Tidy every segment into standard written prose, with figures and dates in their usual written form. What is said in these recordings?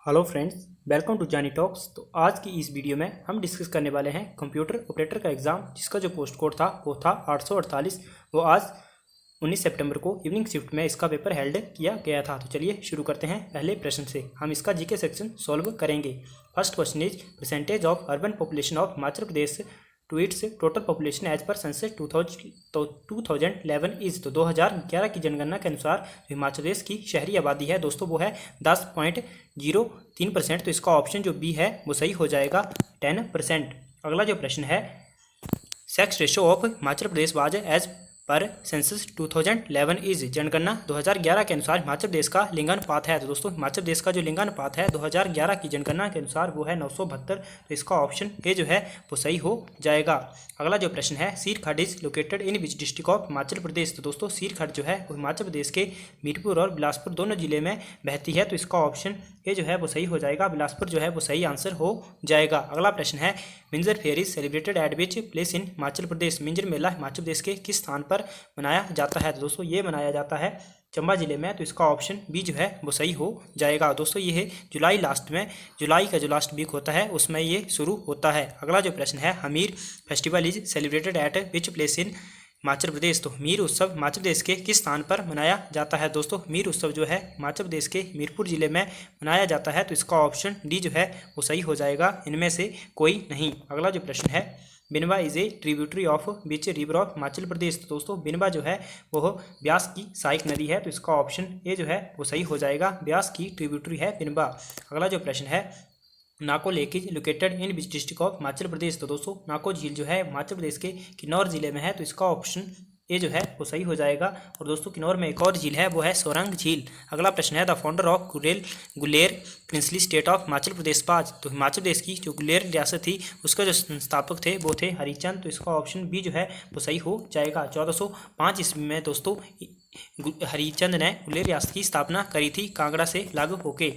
Hello friends, welcome to जानी talks. तो आज की इस वीडियो में हम डिस्कस करने वाले हैं कंप्यूटर ऑपरेटर का एग्ज़ाम, जिसका जो पोस्ट कोड था वो था 848। वो आज 19 सितंबर को इवनिंग शिफ्ट में इसका पेपर हेल्ड किया गया था। तो चलिए शुरू करते हैं पहले प्रश्न से। हम इसका जीके सेक्शन सॉल्व करेंगे। First question is percentage of urban population of Himachal Pradesh to its total population as per census 2011 is. तो 2011 की जनगणना के अनुसार हिमाचल प्रदेश की शहरी आबादी है दोस्तों वो है 10.03%। तो इसका ऑप्शन जो बी है वो सही हो जाएगा 10%। अगला जो प्रश्न है, sex ratio of Himachal Pradesh was as per census 2011 is. जनगणना 2011 के अनुसार हिमाचल प्रदेश का लिंगानुपात है। तो दोस्तों हिमाचल प्रदेश का जो लिंगानुपात है 2011 की जनगणना के अनुसार वो है 972। तो इसका ऑप्शन ए जो है वो सही हो जाएगा। अगला जो प्रश्न है, Seerkhad is located in which district of Himachal Pradesh. तो दोस्तों सीरखड्ड जो है वो हिमाचल प्रदेश के मीरपुर और बिलासपुर दोनों जिले में बहती है। तो इसका ऑप्शन ए जो है वो सही हो जाएगा। बिलासपुर जो है वो सही आंसर हो जाएगा। अगला प्रश्न है, Minjar fair is celebrated at which place in Himachal Pradesh. Minjar Mela Himachal Pradesh के किस स्थान पर मनाया जाता है। तो दोस्तों ये मनाया जाता है चंबा जिले में। तो इसका ऑप्शन बी जो है वो सही हो जाएगा। दोस्तों ये है जुलाई का जो लास्ट वीक होता है उसमें ये शुरू होता है। अगला जो प्रश्न है, Hamir festival is celebrated at which place in Himachal Pradesh. तो मीर उत्सव हिमाचल प्रदेश के किस स्थान पर मनाया जाता है। दोस्तों मीर उत्सव जो है हिमाचल प्रदेश के मीरपुर जिले में मनाया जाता है। तो इसका ऑप्शन डी जो है वो सही हो जाएगा, इनमें से कोई नहीं। अगला जो प्रश्न है, Binwa is a tributary of Beas river of Himachal Pradesh. तो दोस्तों बिनवा जो है वो ब्यास की सहायक नदी है। तो इसका ऑप्शन ए जो है वो सही हो जाएगा, ब्यास की ट्रिब्यूटरी है बिनवा। अगला जो प्रश्न है, Nako lake is located in which district of Himachal Pradesh. तो दोस्तों नाको झील जो है हिमाचल प्रदेश के किन्नौर जिले में है। तो इसका ऑप्शन ए जो है वो सही हो जाएगा। और दोस्तों किन्नौर में एक और झील है वो है सोरंग झील। अगला प्रश्न है, the founder of Guler princely state of Himachal Pradesh was. तो हिमाचल प्रदेश की जो गुलेर रियासत थी उसका जो संस्थापक थे वो थे हरिचंद। तो इसका ऑप्शन बी जो है वो सही हो जाएगा। 1405 ईस्वी में दोस्तों हरिचंद ने गुलेर रियासत की स्थापना करी थी कांगड़ा से लागू होके।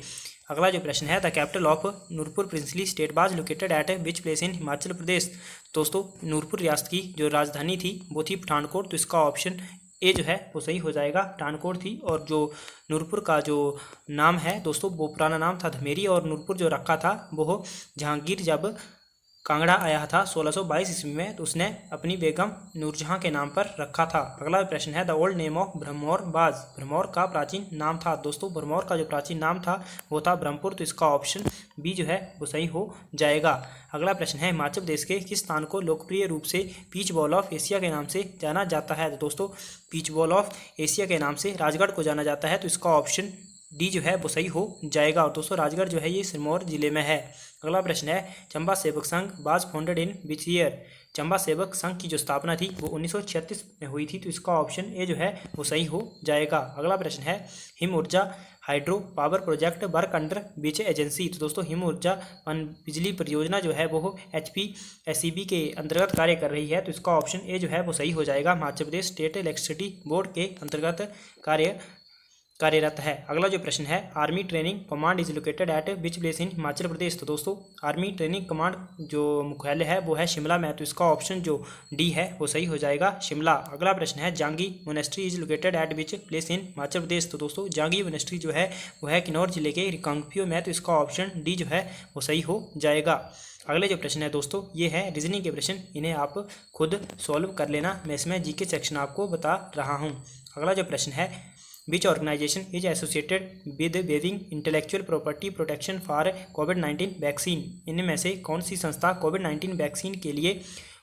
अगला जो प्रश्न है, the capital of Nurpur princely state was located at which place in Himachal Pradesh. दोस्तों नूरपुर रियासत की जो राजधानी थी वो थी पठानकोट। तो इसका ऑप्शन ए जो है वो सही हो जाएगा, पठानकोट थी। और जो नूरपुर का जो नाम है दोस्तों वो पुराना नाम था धमेरी, और नूरपुर जो रखा था वो जहांगीर जब कांगड़ा आया था 1622 ईस्वी में तो उसने अपनी बेगम नूरजहां के नाम पर रखा था। अगला प्रश्न है, द ओल्ड नेम ऑफ ब्रह्मौर बाज। ब्रह्मौर का प्राचीन नाम था। दोस्तों ब्रह्मौर का जो प्राचीन नाम था वो था ब्रह्मपुर। तो इसका ऑप्शन बी जो है वो सही हो जाएगा। अगला प्रश्न है, हिमाचल प्रदेश के किस स्थान को लोकप्रिय रूप से पीच बॉल ऑफ एशिया के नाम से जाना जाता है। तो दोस्तों पीच बॉल ऑफ एशिया के नाम से राजगढ़ को जाना जाता है। तो इसका ऑप्शन डी जो है वो सही हो जाएगा। और दोस्तों राजगढ़ जो है ये सिरमौर जिले में है। अगला प्रश्न है, Chamba Sevak Sangh was founded in which year. Chamba Sevak Sangh की जो स्थापना थी वो 1936 में हुई थी। तो इसका ऑप्शन ए जो है वो सही हो जाएगा। अगला प्रश्न है, हिम ऊर्जा hydro power project work under which agency. तो दोस्तों हिम ऊर्जा बिजली परियोजना जो है वो HPSCB के अंतर्गत कार्य कर रही है। तो इसका ऑप्शन ए जो है वो सही हो जाएगा, Himachal Pradesh state electricity board के अंतर्गत कार्यरत है। अगला जो प्रश्न है, army training command is located at which place in Himachal Pradesh. तो दोस्तों आर्मी ट्रेनिंग कमांड जो मुख्यालय है वो है शिमला में। तो इसका ऑप्शन जो डी है वो सही हो जाएगा, शिमला। अगला प्रश्न है, Jangi monastery is located at which place in Himachal Pradesh. तो दोस्तों जांगी मोनेस्ट्री जो है वो है किन्नौर जिले के रिकांगपिओ में। तो इसका ऑप्शन डी जो है वो सही हो जाएगा। अगले जो प्रश्न है दोस्तों ये है रीजनिंग के प्रश्न, इन्हें आप खुद सॉल्व कर लेना, मैं इसमें जीके सेक्शन आपको बता रहा हूँ। अगला जो प्रश्न है, which organization is associated with waiving intellectual property protection for कोविड-19 वैक्सीन। इनमें से कौन सी संस्था कोविड-19 वैक्सीन के लिए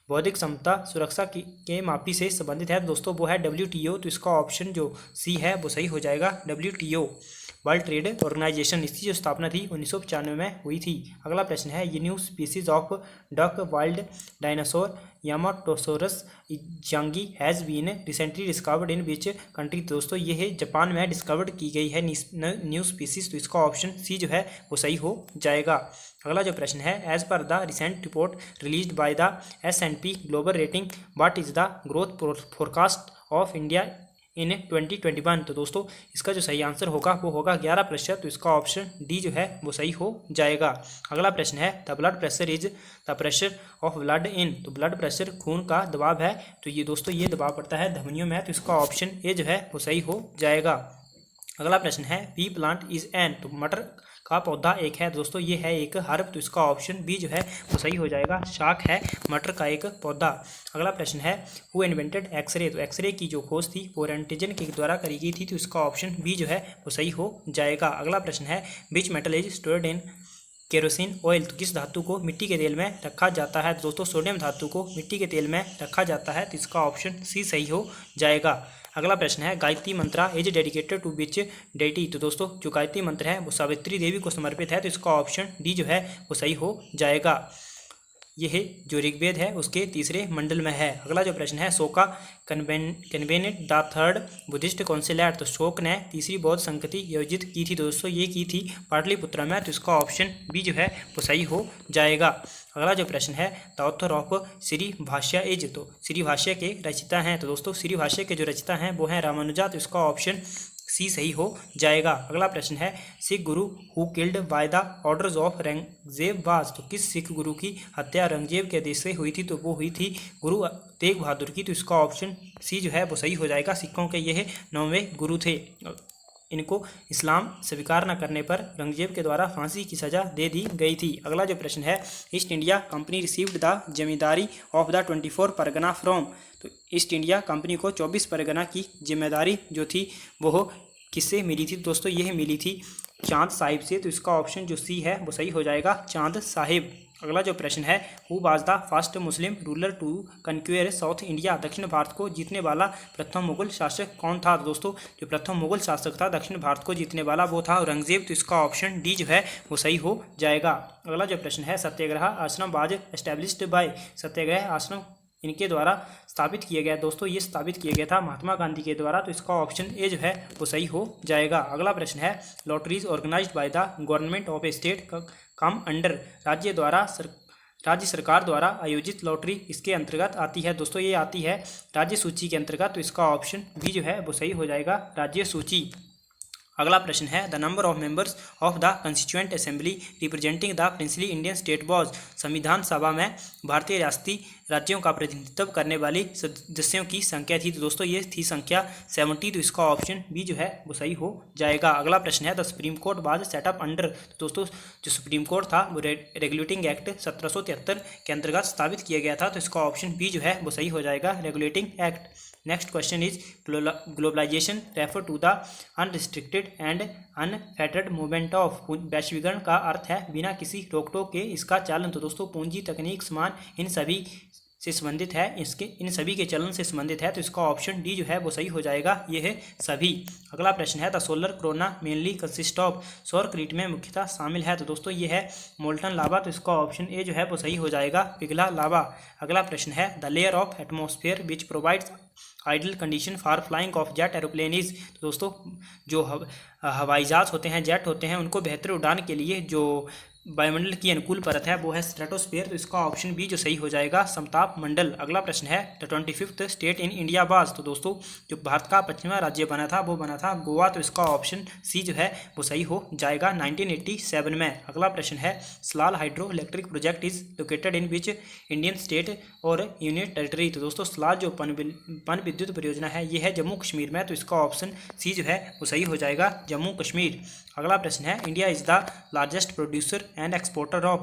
बौद्धिक क्षमता सुरक्षा के मापी से संबंधित है। दोस्तों वो है WTO। तो इसका ऑप्शन जो सी है वो सही हो जाएगा, WTO वर्ल्ड ट्रेड ऑर्गेनाइजेशन। इसकी जो स्थापना थी 1995 में हुई थी। अगला प्रश्न है, ये new species of duck wild dinosaur Yamatosaurus izanagii has been recently discovered in which country. दोस्तों ये है जापान में डिस्कवर्ड की गई है न्यू स्पीसीज। तो इसका ऑप्शन सी जो है वो सही हो जाएगा। अगला जो प्रश्न है, as per the recent report released by the S&P global rating what is the growth forecast of India in 2021। तो दोस्तों इसका जो सही आंसर होगा वो होगा 11%। तो इसका ऑप्शन डी जो है वो सही हो जाएगा। अगला प्रश्न है, the blood pressure is the pressure of blood in. तो ब्लड प्रेशर खून का दबाव है। तो ये दोस्तों ये दबाव पड़ता है धमनियों में। तो इसका ऑप्शन ए जो है वो सही हो जाएगा। अगला प्रश्न है, पी प्लांट इज एन। तो मटर का पौधा एक है दोस्तों, ये है एक हर्ब, तो इसका ऑप्शन बी जो है वो सही हो जाएगा। शाक है मटर का एक पौधा। अगला प्रश्न है हु इन्वेंटेड एक्सरे, तो एक्सरे की जो खोज थी वो रंटजन के द्वारा करी गई थी, तो इसका ऑप्शन बी जो है वो सही हो जाएगा। अगला प्रश्न है which metal is stored in kerosene oil, तो किस धातु को मिट्टी के तेल में रखा जाता है, दोस्तों सोडियम धातु को मिट्टी के तेल में रखा जाता है, तो इसका ऑप्शन सी सही हो जाएगा। अगला प्रश्न है Gayatri mantra is dedicated to which deity, तो दोस्तों जो गायत्री मंत्र है वो सावित्री देवी को समर्पित है, तो इसका ऑप्शन डी जो है वो सही हो जाएगा। यह जो ऋग्वेद है उसके तीसरे मंडल में है। अगला जो प्रश्न है Ashoka convened the third Buddhist council at, तो शोक ने तीसरी बौद्ध संगति आयोजित की थी दोस्तों, ये की थी पाटलिपुत्र में, तो इसका ऑप्शन बी जो है वो सही हो जाएगा। अगला जो प्रश्न है द ऑथर ऑफ श्री भाष्य इज, तो श्री भाष्य के रचिता हैं, तो दोस्तों श्री भाष्य के जो रचिता हैं वो हैं रामानुजा, तो इसका ऑप्शन सी सही हो जाएगा। अगला प्रश्न है सिख गुरु who killed by the orders of Aurangzeb was, तो किस सिख गुरु की हत्या औरंगजेब के आदेश से हुई थी, तो वो हुई थी गुरु तेग बहादुर की, तो इसका ऑप्शन सी जो है वो सही हो जाएगा। सिखों के यह 9वें गुरु थे। इनको इस्लाम स्वीकार न करने पर औरंगजेब के द्वारा फांसी की सज़ा दे दी गई थी। अगला जो प्रश्न है east India company received the जिम्मेदारी ऑफ द 24 परगना फ्रॉम, तो ईस्ट इंडिया कंपनी को 24 परगना की जिम्मेदारी जो थी वो किससे मिली थी, दोस्तों यह मिली थी चांद साहिब से, तो इसका ऑप्शन जो सी है वो सही हो जाएगा, चांद साहिब। अगला जो प्रश्न है who was the first Muslim ruler to conquer south India, दक्षिण भारत को जीतने वाला प्रथम मुगल शासक कौन था, तो दोस्तों जो प्रथम मुगल शासक था दक्षिण भारत को जीतने वाला वो था औरंगजेब, तो इसका ऑप्शन डी जो है वो सही हो जाएगा। अगला जो प्रश्न है सत्याग्रह आश्रम वाज एस्टेब्लिश्ड बाय, सत्याग्रह आश्रम इनके द्वारा स्थापित किया गया, दोस्तों ये स्थापित किया गया था महात्मा गांधी के द्वारा, तो इसका ऑप्शन ए जो है वो सही हो जाएगा। अगला प्रश्न है lotteries organised by the government of a state come under, राज्य सरकार द्वारा आयोजित लॉटरी इसके अंतर्गत आती है, दोस्तों ये आती है राज्य सूची के अंतर्गत, तो इसका ऑप्शन बी जो है वो सही हो जाएगा, राज्य सूची। अगला प्रश्न है the number of members of the constituent assembly representing the princely Indian state was, संविधान सभा में भारतीय रियासती राज्यों का प्रतिनिधित्व करने वाली सदस्यों की संख्या थी, तो दोस्तों ये थी संख्या 70, तो इसका ऑप्शन बी जो है वो सही हो जाएगा। अगला प्रश्न है the supreme court was setup under, तो दोस्तों जो सुप्रीम कोर्ट था वो रेगुलेटिंग एक्ट 1773 के अंतर्गत स्थापित किया गया था, तो इसका ऑप्शन बी जो है वो सही हो जाएगा, regulating act. Next question is globalisation refer to the unrestricted and unfettered movement of, वैश्वीकरण का अर्थ है बिना किसी रोक टोक के इसका चालन, तो दोस्तों पूंजी तकनीक समान इन सभी से संबंधित है, इन सभी के चलन से संबंधित है, तो इसका ऑप्शन डी जो है वो सही हो जाएगा, ये है सभी। अगला प्रश्न है the solar corona mainly consist of, सौर क्रीट में मुख्यतः शामिल है, तो दोस्तों ये है मोल्टन लावा, तो इसका ऑप्शन ए जो है वो सही हो जाएगा, पिघला लावा। अगला प्रश्न है the layer of atmosphere which provides ideal condition for flying of jet aeroplane is, तो दोस्तों जो हवाई जहाज होते हैं जेट होते हैं उनको बेहतर उड़ान के लिए जो वायुमंडल की अनुकूल परत है वो है स्ट्रेटोस्फीयर, तो इसका ऑप्शन बी जो सही हो जाएगा, समताप मंडल। अगला प्रश्न है the 25th state in India was, तो दोस्तों जो भारत का 25वां राज्य बना था वो बना था गोवा, तो इसका ऑप्शन सी जो है वो सही हो जाएगा 1987 में। अगला प्रश्न है Salal hydro electric project is located in which Indian state और यूनियन टेरिटरी, तो दोस्तों सलाल जो पन विद्युत परियोजना है ये है जम्मू कश्मीर में, तो इसका ऑप्शन सी जो है वो सही हो जाएगा, जम्मू कश्मीर। अगला प्रश्न है India is the largest producer and exporter of,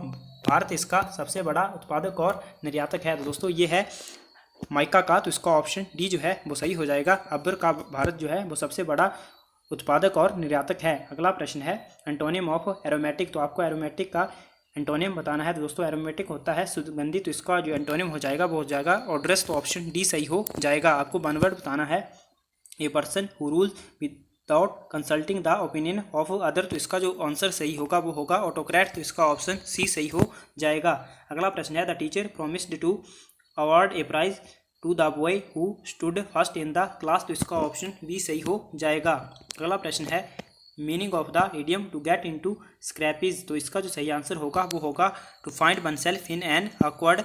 Bharat इसका सबसे बड़ा उत्पादक और निर्यातक है, तो दोस्तों ये है माइका का, तो इसका ऑप्शन डी जो है वो सही हो जाएगा, अब्बर का भारत जो है वो सबसे बड़ा उत्पादक और निर्यातक है। अगला प्रश्न है एंटोनिम ऑफ एरोमेटिक, तो आपको एरोमेटिक का एंटोनिम बताना है, तो दोस्तों एरोमेटिक होता है सुगंधित, तो इसका जो एंटोनिम हो जाएगा वो हो जाएगा ऑड्रस, तो ऑप्शन डी सही हो जाएगा। आपको वन वर्ड बताना है a person who rules without consulting the opinion of other, तो इसका जो आंसर सही होगा वो होगा ऑटोक्रेट, तो इसका ऑप्शन सी सही हो जाएगा। अगला प्रश्न है the teacher promised to award a prize to the boy who stood first in the class, तो इसका ऑप्शन बी सही हो जाएगा। अगला प्रश्न है meaning of the idiom to get into scrapes, तो इसका जो सही आंसर होगा वो होगा to find one self in an awkward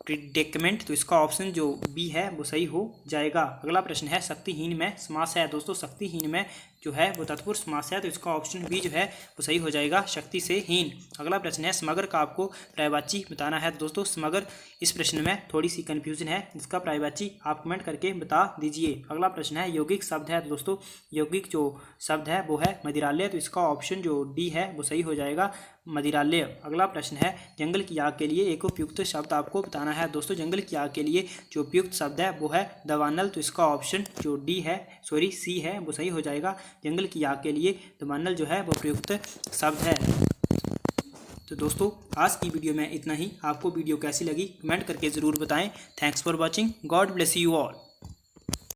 predicament, तो इसका ऑप्शन जो बी है वो सही हो जाएगा। अगला प्रश्न है शक्तिहीन में समास है। दोस्तों शक्तिहीन में जो है वो तत्पुरुष समास है, तो इसका ऑप्शन बी जो है वो सही हो जाएगा, शक्ति से हीन। अगला प्रश्न है समग्र का आपको पर्यायवाची बताना है। दोस्तों समग्र, इस प्रश्न में थोड़ी सी कन्फ्यूजन है, इसका पर्यायवाची आप कमेंट करके बता दीजिए। अगला प्रश्न है यौगिक शब्द है। तो दोस्तों यौगिक जो शब्द है वो है मदिरालय, तो इसका ऑप्शन जो डी है वो सही हो जाएगा, मदिरालय। अगला प्रश्न है जंगल की आग के लिए एक उपयुक्त शब्द आपको बताना है। दोस्तों जंगल की आग के लिए जो उपयुक्त शब्द है वो है दवानल, तो इसका ऑप्शन जो डी है सी है वो सही हो जाएगा, जंगल की आग के लिए दवानल जो है वो उपयुक्त शब्द है। तो दोस्तों आज की वीडियो में इतना ही। आपको वीडियो कैसी लगी कमेंट करके ज़रूर बताएं। Thanks for watching, God bless you all.